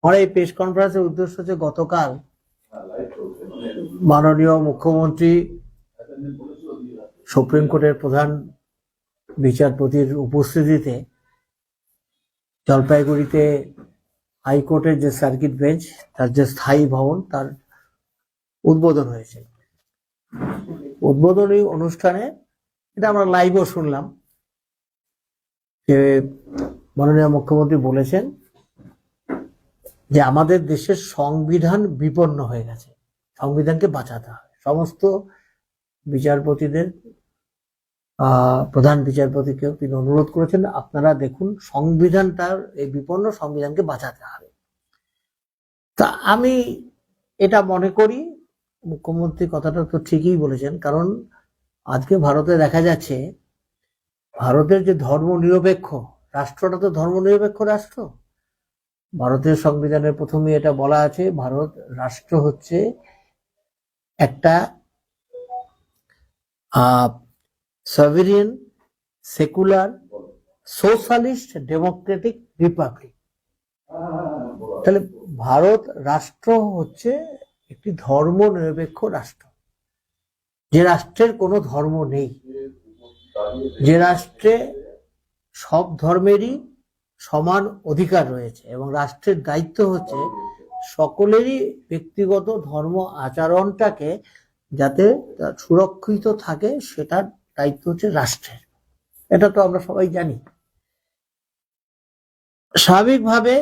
আমার এই প্রেস কনফারেন্সের উদ্দেশ্য হচ্ছে গতকাল মাননীয় মুখ্যমন্ত্রী সুপ্রিম কোর্টের প্রধান বিচারপতির উপস্থিতিতে জলপাইগুড়িতে হাইকোর্টের যে সার্কিট বেঞ্চ তার যে স্থায়ী ভবন তার উদ্বোধন হয়েছে। উদ্বোধনী অনুষ্ঠানে এটা আমরা লাইভও শুনলাম যে মাননীয় মুখ্যমন্ত্রী বলেছেন যে আমাদের দেশের সংবিধান বিপন্ন হয়ে গেছে, সংবিধানকে বাঁচাতে হবে। সমস্ত বিচারপতিদের প্রধান বিচারপতিকেও তিনি অনুরোধ করেছেন, আপনারা দেখুন সংবিধানটার এই বিপন্ন সংবিধানকে বাঁচাতে হবে। তা আমি এটা মনে করি মুখ্যমন্ত্রী কথাটা তো ঠিকই বলেছেন, কারণ আজকে ভারতে দেখা যাচ্ছে ভারতের যে ধর্মনিরপেক্ষ রাষ্ট্রটা তো ধর্মনিরপেক্ষ রাষ্ট্র। ভারতের সংবিধানের প্রথমে এটা বলা আছে, ভারত রাষ্ট্র হচ্ছে একটা সভেরিয়ান সেকুলার সোশ্যালিস্ট ডেমোক্রেটিক রিপাবলিক। তাহলে ভারত রাষ্ট্র হচ্ছে একটি ধর্মনিরপেক্ষ রাষ্ট্র, যে রাষ্ট্রের কোনো ধর্ম নেই, যে রাষ্ট্রে সব ধর্মেরই সমান অধিকার রয়েছে এবং রাষ্ট্রের দায়িত্ব হচ্ছে সকলেরই ব্যক্তিগত ধর্ম আচরণটাকে যাতে সুরক্ষিত থাকে, সেটার দায়িত্ব হচ্ছে রাষ্ট্রের। এটা তো আমরা সবাই জানি। স্বাভাবিকভাবে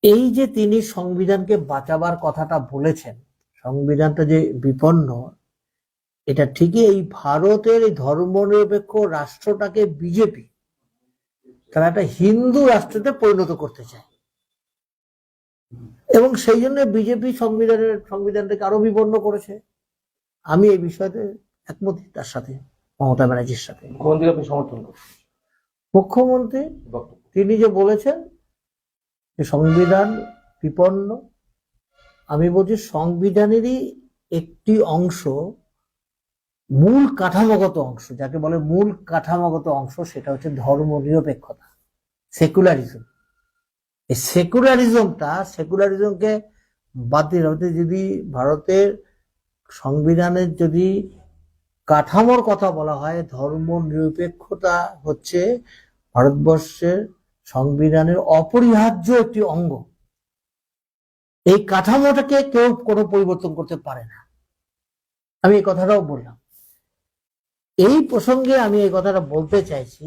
এই যে তিনি সংবিধানকে বাঁচাবার কথাটা বলেছেন, সংবিধানটা যে বিপন্ন, এটা ঠিকই এই ভারতের এই ধর্মনিরপেক্ষ রাষ্ট্রটাকে বিজেপি তারা একটা হিন্দু রাষ্ট্রতে পরিণত করতে চায় এবং সেই জন্য বিজেপি সংবিধানটাকে আরো বিপন্ন করেছে। আমি এই বিষয়তে একমত তার সাথে, মমতা ব্যানার্জির সাথে। মুখ্যমন্ত্রী তিনি যে বলেছেন যে সংবিধান বিপন্ন, আমি বলছি সংবিধানেরই একটি অংশ, মূল কাঠামোগত অংশ, যাকে বলে মূল কাঠামোগত অংশ, সেটা হচ্ছে ধর্মনিরপেক্ষতা, সেকুলারিজম। এই সেকুলারিজমকে বাদ দিয়ে যদি ভারতের সংবিধানের যদি কাঠামোর কথা বলা হয়, ধর্মনিরপেক্ষতা হচ্ছে ভারতবর্ষের সংবিধানের অপরিহার্য একটি অঙ্গ। এই কাঠামোটাকে কেউ কোনো পরিবর্তন করতে পারে না। আমি এই কথাটাও বললাম। এই প্রসঙ্গে আমি এই কথাটা বলতে চাইছি,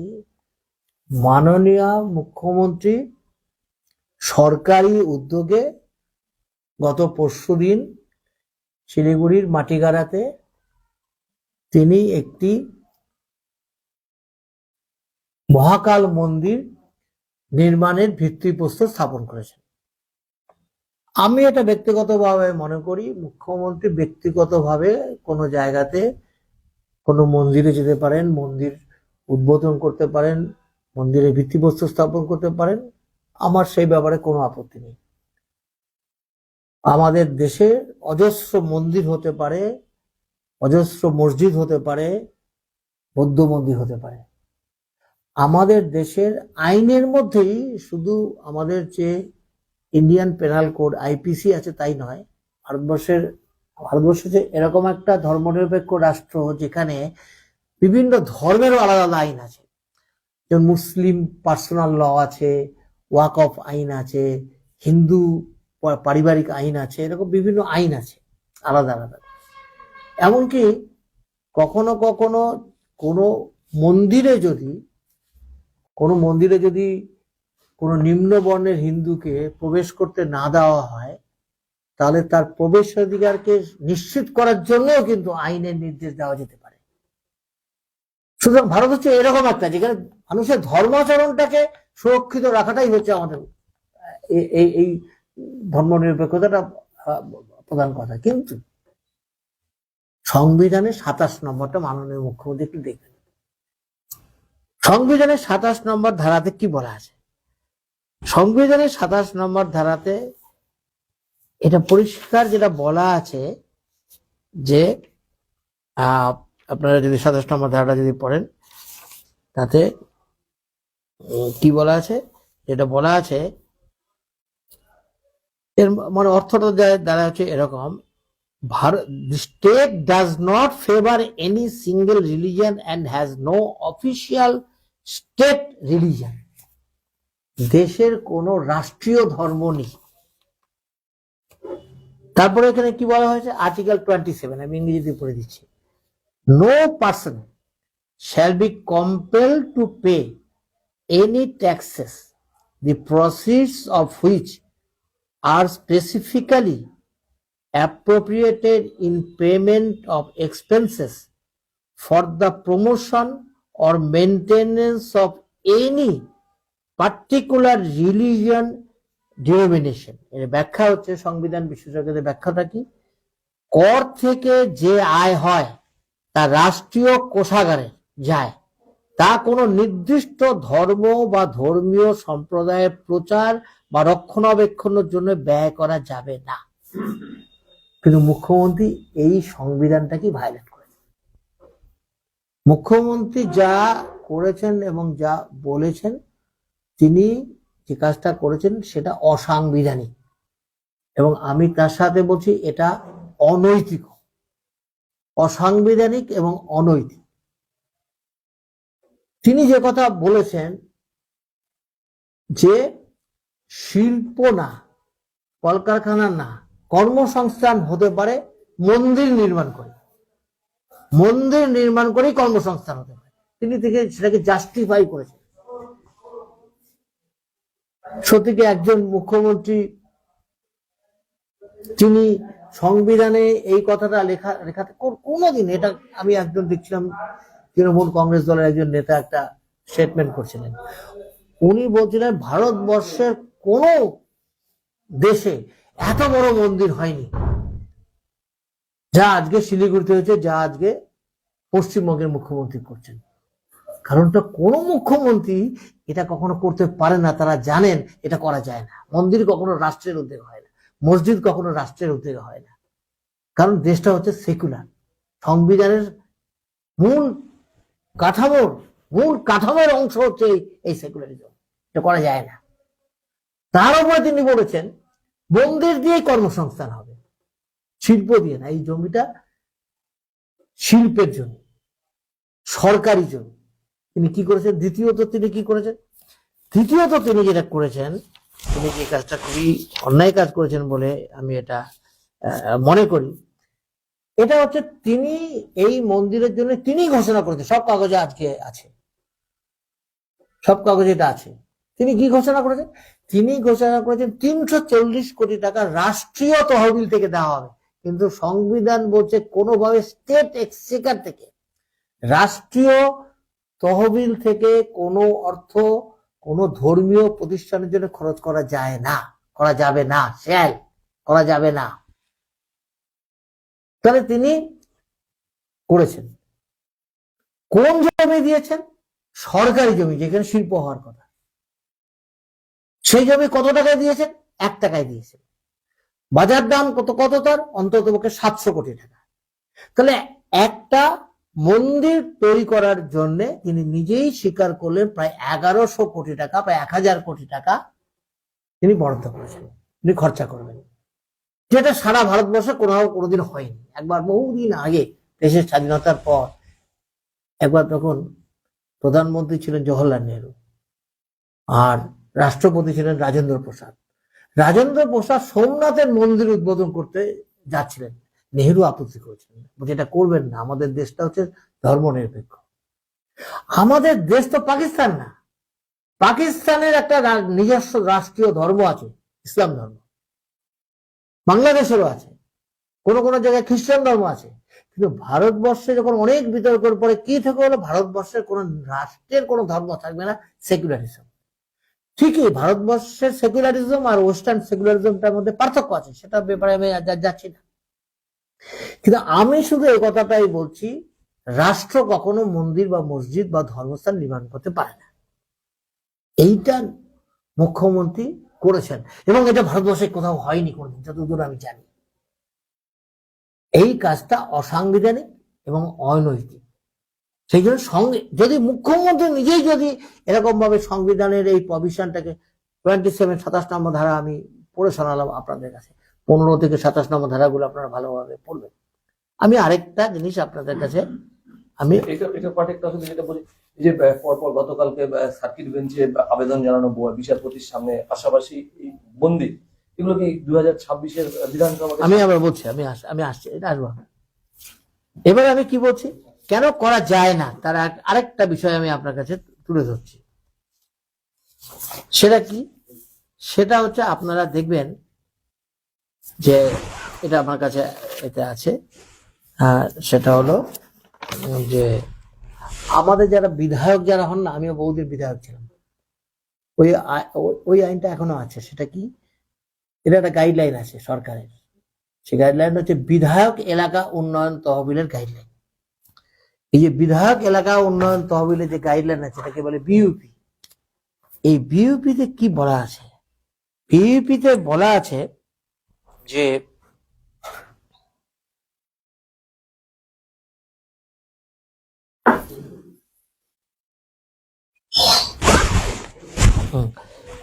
মাননীয় মুখ্যমন্ত্রী সরকারি উদ্যোগে গত পরশুদিন শিলিগুড়ির মাটিগাড়াতে তিনি একটি মহাকাল মন্দির নির্মাণের ভিত্তিপ্রস্তর স্থাপন করেছেন। আমি এটা ব্যক্তিগতভাবে মনে করি, মুখ্যমন্ত্রী ব্যক্তিগতভাবে কোনো জায়গাতে কোনো মন্দিরে যেতে পারেন, মন্দির উদ্বোধন করতে পারেন, মন্দিরের ভিত্তিপ্রস্তর স্থাপন করতে পারেন, আমার সেই ব্যাপারে কোনো আপত্তি নেই। আমাদের দেশে অজস্র মন্দির হতে পারে, অজস্র মসজিদ হতে পারে, বৌদ্ধ মন্দির হতে পারে। আমাদের দেশের আইনের মধ্যেই শুধু আমাদের যে ইন্ডিয়ান পেনাল কোড আইপিসি আছে তাই নয়, ভারতবর্ষ যে এরকম একটা ধর্মনিরপেক্ষ রাষ্ট্র যেখানে বিভিন্ন ধর্মেরও আলাদা আলাদা আইন আছে। যেমন মুসলিম পার্সোনাল ল আছে, ওয়াক অফ আইন আছে, হিন্দু পারিবারিক আইন আছে, এরকম বিভিন্ন আইন আছে আলাদা আলাদা। এমনকি কখনো কখনো কোনো মন্দিরে যদি কোনো নিম্ন বর্ণের হিন্দুকে প্রবেশ করতে না দেওয়া হয়, তাহলে তার প্রবেশাধিকারকে নিশ্চিত করার জন্য কিন্তু আইনের নির্দেশ দেওয়া যেতে পারে। সুতরাং ভারত হচ্ছে এরকম একটা, যেখানে মানুষের ধর্মাচরণটাকে সুরক্ষিত রাখাটাই হচ্ছে আমাদের এই ধর্মনিরপেক্ষতাটা প্রধান কথা। কিন্তু সংবিধানের 27 নম্বরটা মাননীয় মুখ্যমন্ত্রী একটু দেখবেন। সংবিধানের 27 নম্বর ধারাতে কি বলা আছে? সংবিধানের 27 নম্বর ধারাতে এটা পরিষ্কার যেটা বলা আছে যে আপনারা যদি 27 নম্বর ধারাটা যদি পড়েন, তাতে কি বলা আছে? যেটা বলা আছে এর মানে অর্থটা দাঁড়া হচ্ছে এরকম, Bharat, the state does not favor any single religion and has no official state religion. দেশের কোনো রাষ্ট্রীয় ধর্ম নেই। তারপরে এখানে কি বলা হয়েছে, আর্টিকেল 27, আমি ইংরেজিতে পড়ে দিচ্ছি। No person shall be compelled to pay any taxes the proceeds of which are specifically appropriated in payment of expenses for the promotion or maintenance of any particular religion denomination. এর ব্যাখ্যা হচ্ছে, সংবিধান বিশেষজ্ঞদের ব্যাখ্যাটা কি, কর থেকে যে আয় হয় তা রাষ্ট্রীয় কোষাগারে যায়, তা কোনো নির্দিষ্ট ধর্ম বা ধর্মীয় সম্প্রদায়ের প্রচার বা রক্ষণাবেক্ষণের জন্য ব্যয় করা যাবে না। কিন্তু মুখ্যমন্ত্রী এই সংবিধানটাকে ভায়োলেট করেছেন। মুখ্যমন্ত্রী যা করেছেন এবং যা বলেছেন, তিনি যে কাজটা করেছেন সেটা অসাংবিধানিক, এবং আমি তার সাথে বলছি এটা অনৈতিক, অসাংবিধানিক এবং অনৈতিক। তিনি যে কথা বলেছেন যে শিল্প না, কলকারখানা না, কর্মসংস্থান হতে পারে মন্দির নির্মাণ করে, মন্দির নির্মাণ করেই কর্মসংস্থান হতে পারে, তিনি থেকে সেটাকে জাস্টিফাই করেছেন। সত্যি একজন মুখ্যমন্ত্রী তিনি সংবিধানে এই কথাটা লেখাতে কোনোদিন, এটা আমি একজন দেখছিলাম তৃণমূল কংগ্রেস দলের একজন নেতা একটা স্টেটমেন্ট করছিলেন, উনি বলছিলেন ভারতবর্ষের কোন দেশে এত বড় মন্দির হয়নি যা আজকে শিলিগুড়িতে হয়েছে, যা আজকে পশ্চিমবঙ্গের মুখ্যমন্ত্রী করছেন। কারণটা কোন মুখ্যমন্ত্রী এটা কখনো করতে পারে না, তারা জানেন এটা করা যায় না। মন্দির কখনো রাষ্ট্রের উদ্যোগ হয় না, মসজিদ কখনো রাষ্ট্রের উদ্যোগে হয় না, কারণ দেশটা হচ্ছে সেকুলার। সংবিধানের মূল কাঠামোর অংশ হচ্ছে এই সেকুলারিজম, এটা করা যায় না। তার উপরে তিনি বলেছেন মন্দির দিয়ে কর্মসংস্থান হবে, শিল্প দিয়ে না। এই জমিটা শিল্পের জমি, সরকারি জমি। তিনি কি করেছেন, দ্বিতীয়ত তিনি যেটা করেছেন, তিনি যে কাজটা খুবই অন্যায় কাজ করেছেন বলে আমি এটা মনে করি, এটা হচ্ছে তিনি এই মন্দিরের জন্য তিনি ঘোষণা করেছেন, সব কাগজে আজকে আছে, সব কাগজে এটা আছে। তিনি কি ঘোষণা করেছেন, তিনি ঘোষণা করেছেন 340 কোটি টাকা রাষ্ট্রীয় তহবিল থেকে দেওয়া হবে। কিন্তু সংবিধান বলছে কোনোভাবে স্টেট এক্সচেকার থেকে, রাষ্ট্রীয় তহবিল থেকে কোনো অর্থ কোনো ধর্মীয় প্রতিষ্ঠানের জন্য খরচ করা যায় না, করা যাবে না, করা যাবে না। তাহলে তিনি করেছেন, কোন জমি দিয়েছেন, সরকারি জমি যেখানে শিল্প হওয়ার কথা, সেই জমি কত টাকায় দিয়েছেন, 1 টাকায় দিয়েছেন। বাজার দাম কত তার, অন্তত পক্ষে 700 কোটি টাকা। তাহলে একটা মন্দির তৈরি করার জন্য তিনি নিজেই স্বীকার করলেন প্রায় 1100 কোটি টাকা, প্রায় 1000 কোটি টাকা তিনি বরাদ্দ করেছেন, তিনি খরচা করবেন, যেটা সারা ভারতবর্ষে কোনোদিন হয়নি। একবার বহুদিন আগে দেশের স্বাধীনতার পর একবার, তখন প্রধানমন্ত্রী ছিলেন জওহরলাল নেহরু আর রাষ্ট্রপতি ছিলেন রাজেন্দ্র প্রসাদ। রাজেন্দ্র প্রসাদ সোমনাথের মন্দির উদ্বোধন করতে যাচ্ছিলেন, নেহরু আপত্তি করেছিলেন, বলছে এটা করবেন না, আমাদের দেশটা হচ্ছে ধর্মনিরপেক্ষ। আমাদের দেশ তো পাকিস্তান না, পাকিস্তানের একটা নিজস্ব রাষ্ট্রীয় ধর্ম আছে, ইসলাম ধর্ম, বাংলাদেশেরও আছে, কোন কোন জায়গায় খ্রিস্টান ধর্ম আছে। কিন্তু ভারতবর্ষে যখন অনেক বিতর্কের পরে কি থেকে হলো, ভারতবর্ষের কোন রাষ্ট্রের কোন ধর্ম থাকবে না, সেকুলারিজম। ঠিকই ভারতবর্ষের সেকুলারিজম আর ওয়েস্টার্ন সেকুলারিজমটার মধ্যে পার্থক্য আছে, সেটা ব্যাপারে আমি যাচ্ছি না। কিন্তু আমি শুধু এই কথাটাই বলছি, রাষ্ট্র কখনো মন্দির বা মসজিদ বা ধর্মস্থান নির্মাণ করতে পারে না। এইটা মুখ্যমন্ত্রী করেছেন, এবং এটা ভারতবর্ষে কোথাও হয়নি কোনদিন, যতদূর আমি জানি। এই কাজটা অসাংবিধানিক এবং অনৈতিক। সেই জন্য যদি মুখ্যমন্ত্রী নিজেই যদি এরকম ভাবে সংবিধানের এই প্রভিশনটাকে 27 27 নম্বর ধারা আমি পড়ে শোনালাম আপনাদের কাছে। 15 থেকে 27 নম্বর ধারাগুলো আপনারা ভালোভাবে পড়বেন। আমি আরেকটা জিনিস আপনাদের কাছে আমি এটা কয়েকটা যেটা বলি, যে পরপর গতকালকে সার্কিট বেঞ্চে আবেদন জানানো বিচারপতির সামনে পাশাপাশি এই বন্দি, এগুলো কি 2026-এর বিধানসভা? আমি আবার বলছি, আমি আসছি, এটা আসবো। এবার আমি কি বলছি, কেন করা যায় না তার আরেকটা বিষয় আমি আপনার কাছে তুলে ধরছি। সেটা কি? সেটা হচ্ছে আপনারা দেখবেন যে এটা আমার কাছে এটা আছে, সেটা হলো যে আমাদের যারা বিধায়ক যারা হন না, আমিও বহুদিন বিধায়ক ছিলাম, ওই আইনটা এখনো আছে। সেটা কি? এটা একটা গাইডলাইন আছে সরকারের। সেই গাইডলাইন হচ্ছে বিধায়ক এলাকা উন্নয়ন তহবিলের গাইডলাইন। এই যে বিধায়ক এলাকা উন্নয়ন তহবিলের যে গাইডলাইন আছে সেটাকে বলে বিইউপি। এই বিইউপিতে কি বলা আছে? বিইউপিতে বলা আছে যে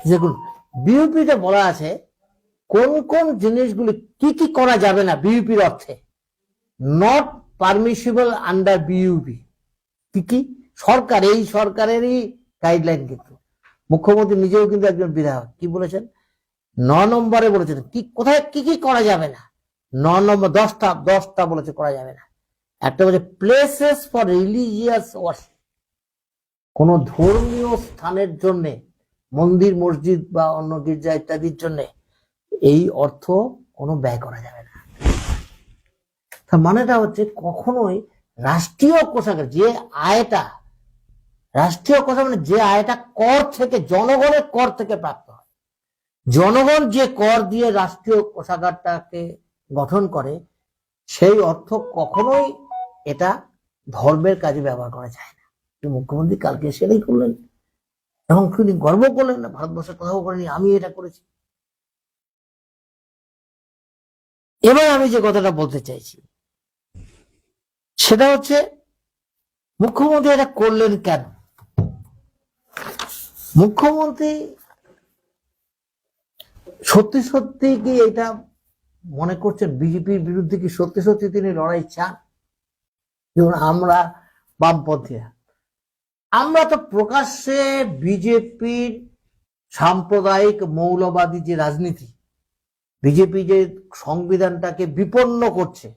দেখুন, বিইউপিতে বলা আছে কোন কোন জিনিসগুলি কি কি করা যাবে না বিইউপির অর্থে, নট পারমিসিবল আন্ডার বিইউপি। কি কি? সরকার, এই সরকারেরই গাইডলাইন। কিন্তু মুখ্যমন্ত্রী নিজেও কিন্তু একজন বিধায়ক। কি বলেছেন? 9 নম্বরে বলেছেন কি কোথায় কি কি করা যাবে না। 9 নম্বর 10টা বলেছে করা যাবে না। একটা বলছে প্লেসেস ফর রিলিজিয়াস ওয়ার্শিপ, কোন ধর্মীয় স্থানের জন্য, মন্দির মসজিদ বা অন্য গির্জা ইত্যাদির জন্য এই অর্থ কোনো ব্যয় করা যাবে না। তার মানেটা হচ্ছে কখনোই রাষ্ট্রীয় কোষাগার যে আয়টা, রাষ্ট্রীয় কোষাগার মানে যে আয়টা কর থেকে, জনগণের কর থেকে প্রাপ্ত হয়, জনগণ যে কর দিয়ে রাষ্ট্রীয় কোষাগারটাকে গঠন করে, সেই অর্থ কখনোই এটা ধর্মের কাজে ব্যবহার করা যায় না। মুখ্যমন্ত্রী কালকে সেটাই করলেন এবং তিনি গর্ব করলেন না, ভারতবর্ষের কথাও করেনি আমি এটা করেছি। এবার আমি যে কথাটা বলতে চাইছি সেটা হচ্ছে মুখ্যমন্ত্রী এটা করলেন কেন? মুখ্যমন্ত্রী সত্যি সত্যি কি এটা মনে করছেন বিজেপির বিরুদ্ধে কি সত্যি সত্যি তিনি লড়াই চান? যেমন আমরা বামপন্থীরা, আমরা তো প্রকাশ্যে বিজেপির সাম্প্রদায়িক মৌলবাদী যে রাজনীতি, বিজেপি যে সংবিধানটাকে বিপন্ন করছে,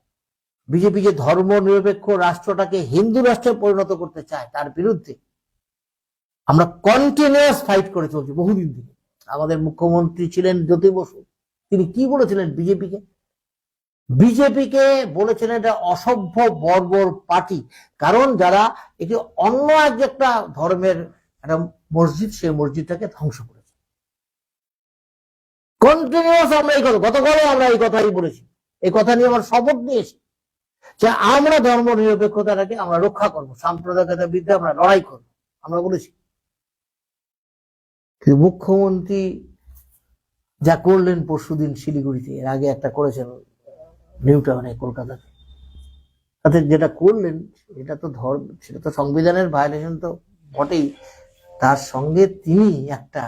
বিজেপি যে ধর্ম নিরপেক্ষ রাষ্ট্রটাকে হিন্দু রাষ্ট্রে পরিণত করতে চায়, তার বিরুদ্ধে আমরা কন্টিনিউয়াস ফাইট করে চলছি বহুদিন থেকে। আমাদের মুখ্যমন্ত্রী ছিলেন জ্যোতি বসু, তিনি কি বলেছিলেন বিজেপিকে? বিজেপিকে বলেছিলেন এটা অসভ্য বর্বর পার্টি, কারণ যারা এটি অন্য একটা ধর্মের একটা মসজিদ, সেই মসজিদটাকে ধ্বংস করেছে। কন্টিনিউয়াস আমরা এই কথা, গতকালও আমরা এই কথাই বলেছি, এই কথা নিয়ে আমরা শপথ নিয়েছি যে আমরা ধর্ম নিরপেক্ষতাটাকে আমরা রক্ষা করবো, সাম্প্রদায়িকতার বিরুদ্ধে আমরা লড়াই করবো, আমরা বলেছি। মুখ্যমন্ত্রী যা করলেন পরশুদিন শিলিগুড়িতে, এর আগে একটা করেছেন নিউ টাউনে কলকাতাতে, তাতে যেটা করলেন এটা তো ধর্ম, সেটা তো সংবিধানের ভায়োলেশন তো বটেই, তার সঙ্গে তিনি একটা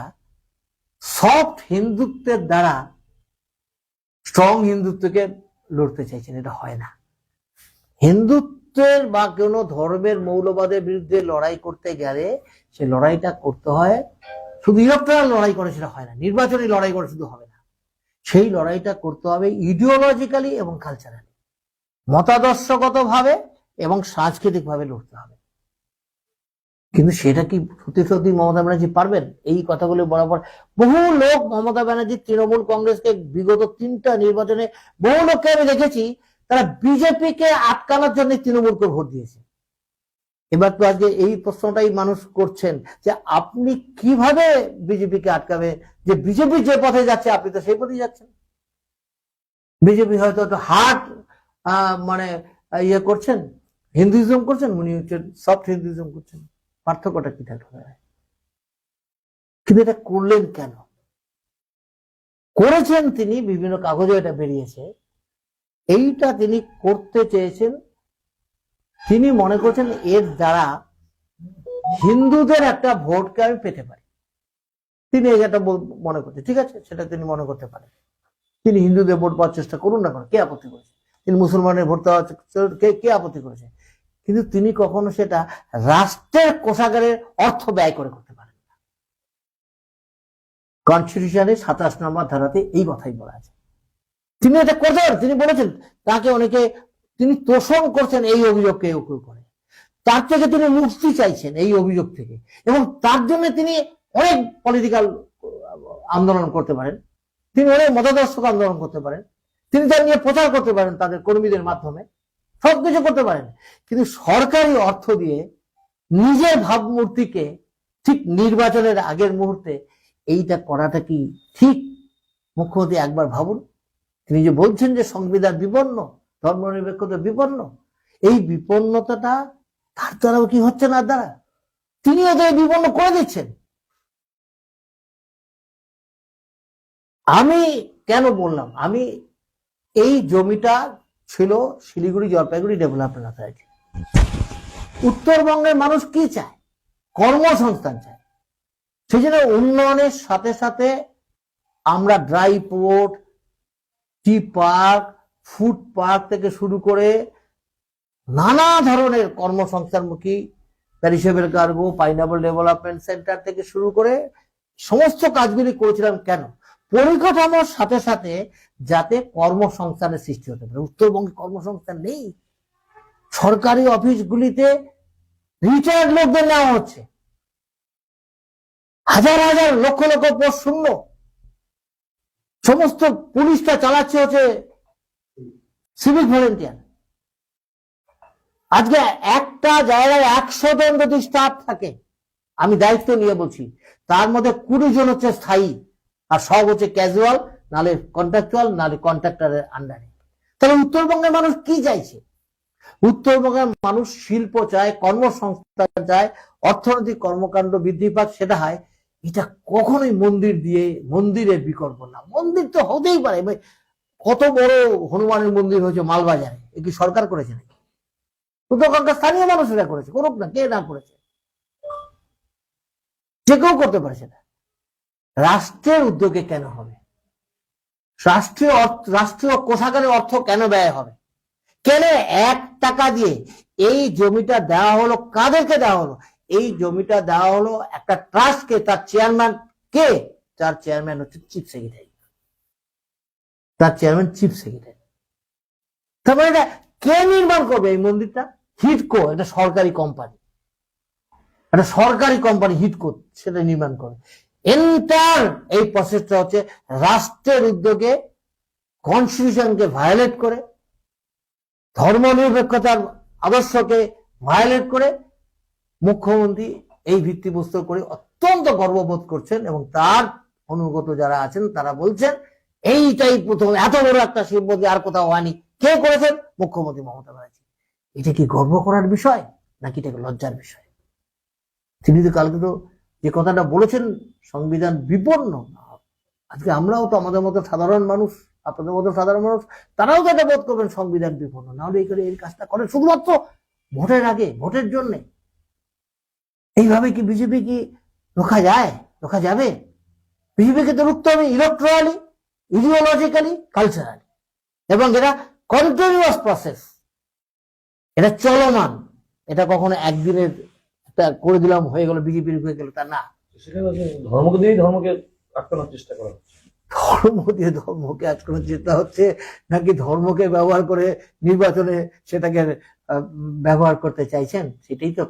সফট হিন্দুত্বের দ্বারা স্ট্রং হিন্দুত্বকে লড়তে চাইছেন। এটা হয় না। হিন্দুত্বের বা কোনো ধর্মের মৌলবাদের বিরুদ্ধে লড়াই করতে গেলে সে লড়াইটা করতে হয়, শুধু ইলেকট্রাল লড়াই করে সেটা হয় না, নির্বাচনী লড়াই করে শুধু হবে না, সেই লড়াইটা করতে হবে ইডিওলজিক্যালি এবং কালচারালি, মতাদর্শগত ভাবে এবং সাংস্কৃতিক ভাবে লড়তে হবে। কিন্তু সেটা কি সত্যি সত্যি মমতা ব্যানার্জি পারবেন? এই কথাগুলো বরাবর বহু লোক মমতা ব্যানার্জি তৃণমূল কংগ্রেসকে বিগত 3টা নির্বাচনে বহু লোককে আমি দেখেছি তারা বিজেপিকে আটকানোর জন্য তৃণমূলকে ভোট দিয়েছে। এবার তো আজকে এই প্রশ্নটাই মানুষ করছেন যে আপনি কিভাবে বিজেপিকে আটকাবে, যে বিজেপি যে পথে যাচ্ছে আপনি তো সেই পথে যাচ্ছেন। বিজেপি হয়তো একটু হার্ড মানে ইয়ে করছেন, হিন্দুইজম করছেন, উনি হচ্ছেন সফট হিন্দুইজম করছেন। পার্থক্যটা কি থাকবে? কিন্তু এটা করলেন কেন? করেছেন তিনি বিভিন্ন কাগজে এটা বেরিয়েছে, এইটা তিনি করতে চেয়েছেন, তিনি মনে করছেন এর দ্বারা হিন্দুদের একটা ভোটকে আমি পেতে পারি। তিনি এটা মনে করছেন, ঠিক আছে, সেটা তিনি মনে করতে পারেন। তিনি হিন্দুদের ভোট পাওয়ার চেষ্টা করুন না, কে আপত্তি করেছে? তিনি মুসলমানের ভোট দেওয়ার কে আপত্তি করেছে? কিন্তু তিনি কখনো সেটা রাষ্ট্রের কোষাগারের অর্থ ব্যয় করে করতে পারেন না। কনস্টিটিউশনের 27 নম্বর ধারাতে এই কথাই বলা আছে। তিনি এটা করতেন, তিনি বলেছেন, তাকে অনেকে তিনি তোষণ করছেন এই অভিযোগকে করে, তার থেকে তিনি মুক্তি চাইছেন এই অভিযোগ থেকে, এবং তার জন্য তিনি অনেক পলিটিক্যাল আন্দোলন করতে পারেন, তিনি অনেক মতাদর্শক আন্দোলন করতে পারেন, তিনি তার নিয়ে প্রচার করতে পারেন তাদের কর্মীদের মাধ্যমে, সবকিছু করতে পারেন। কিন্তু সরকারি অর্থ দিয়ে নিজের ভাবমূর্তিকে ঠিক নির্বাচনের আগের মুহূর্তে এইটা করাটা কি ঠিক? মুখ্যমন্ত্রী একবার ভাবুন, তিনি যে বলছেন যে সংবিধান বিপন্ন, ধর্মনিরপেক্ষতা বিপন্ন, এই বিপন্নতাটা তার দ্বারাও কি হচ্ছে না, দ্বারা তিনি ওদের বিপন্ন করে দিচ্ছেন। আমি কেন বললাম, আমি এই জমিটা ছিল শিলিগুড়ি জলপাইগুড়ি ডেভেলপমেন্ট অথরিটি। উত্তরবঙ্গের মানুষ কি চায়? কর্মসংস্থান চায়। সেই জন্য উন্নয়নের সাথে সাথে আমরা ড্রাই পোর্ট, টি পার্ক, ফুড পার্ক থেকে শুরু করে নানা ধরনের কর্মসংস্থানমুখী প্যারিসেবল কার্গো, পাইনাপল ডেভেলপমেন্ট সেন্টার থেকে শুরু করে সমস্ত কাজগুলি করেছিলাম। কেন? পরিকাঠামোর সাথে সাথে যাতে কর্মসংস্থানের সৃষ্টি হতে পারে। উত্তরবঙ্গে কর্মসংস্থান নেই। সরকারি অফিসগুলিতে রিটায়ার্ড লোকদের নেওয়া হচ্ছে, হাজার হাজার লক্ষ লক্ষ পোস্ট শূন্য। সমস্ত পুলিশটা চালাচ্ছে হচ্ছে সিভিল ভলেন্টিয়ার। আজকে একটা জায়গায় 100 জন যদি স্টাফ থাকে, আমি দায়িত্ব নিয়ে বলছি, তার মধ্যে 20 জন হচ্ছে স্থায়ী, আর সব হচ্ছে ক্যাজুয়াল, নালে কন্ট্রাকচুয়াল, নালে কন্ট্রাক্টরের আন্ডারে। তাহলে উত্তরবঙ্গের মানুষ কি চাইছে? উত্তরবঙ্গের মানুষ শিল্প চায়, কর্মসংস্থান চায়, অর্থনৈতিক কর্মকাণ্ড বৃদ্ধি পাক। সেটা হয়, এটা কখনোই মন্দির দিয়ে, মন্দিরের বিকল্প না। মন্দির তো হতেই পারে, কত বড় হনুমানের মন্দির হয়েছে মালবাজারে, এ কি সরকার করেছে নাকি? উত্তরবঙ্গের স্থানীয় মানুষেরা করেছে, করুক না, কে না করেছে, যে কেউ করতে পারে। সেটা রাষ্ট্রের উদ্যোগে কেন হবে? রাষ্ট্রীয় কোষাগারের অর্থ কেন ব্যয় হবে? কেন 1 টাকা দিয়ে এই জমিটা দেওয়া হলো? কাদেরকে দেওয়া হলো? এই জমিটা দেওয়া হলো একটা ট্রাস্টকে। তার চেয়ারম্যান কে? তার চেয়ারম্যান হচ্ছে চিফ সেক্রেটারি। তার চেয়ারম্যান চিফ সেক্রেটারি। তারপরে এটা কে নির্মাণ করবে এই মন্দিরটা? হিডকো, এটা সরকারি কোম্পানি, একটা সরকারি কোম্পানি হিডকো সেটা নির্মাণ করে। এন্টার এই প্রসেসটা হচ্ছে রাষ্ট্রের উদ্যোগে, কনস্টিটিউশনকে ভায়োলেট করে, ধর্মনিরপেক্ষতার আদর্শকে ভায়োলেট করে মুখ্যমন্ত্রী এই ভিত্তিপ্রস্তর করে অত্যন্ত গর্ববোধ করছেন, এবং তার অনুগত যারা আছেন তারা বলছেন এইটাই প্রথম, এত বড় একটা শিব মন্দির আর কোথাও হয়নি। কে করেছেন? মুখ্যমন্ত্রী মমতা ব্যানার্জি। এটা কি গর্ব করার বিষয় নাকি এটা লজ্জার বিষয়? তিনি তো কালকে তো যে কথাটা বলেছেন সংবিধান বিপন্ন, আজকে আমরাও তো আমাদের মতো সাধারণ মানুষ, আপনাদের মতো সাধারণ মানুষ, তারাও তো এটা বোধ করবেন সংবিধান বিপন্ন। না হলে এই কাজটা করেন শুধুমাত্র ভোটের আগে, ভোটের জন্য। এইভাবে কি বিজেপি কি রোখা যায়? রোখা যাবে? বিজেপিকে তো রুখতে হবে ইলেকট্রালি, ইডিওলজিক্যালি, কালচারালি, এবং এটা কন্টিনিউয়াস প্রসেস, এটা চলমান। এটা কখনো একদিনের একটা করে দিলাম হয়ে গেল, বিজেপির হয়ে গেল, তা না। সেখানে ধর্মকে দিয়েই ধর্মকে আটকানোর চেষ্টা করা হচ্ছে। ধর্ম দিয়ে ধর্মকে আটকানোর চেষ্টা হচ্ছে, নাকি ধর্মকে ব্যবহার করে নির্বাচনে সেটাকে ব্যবহার করতে চাইছেন? সেটাই তো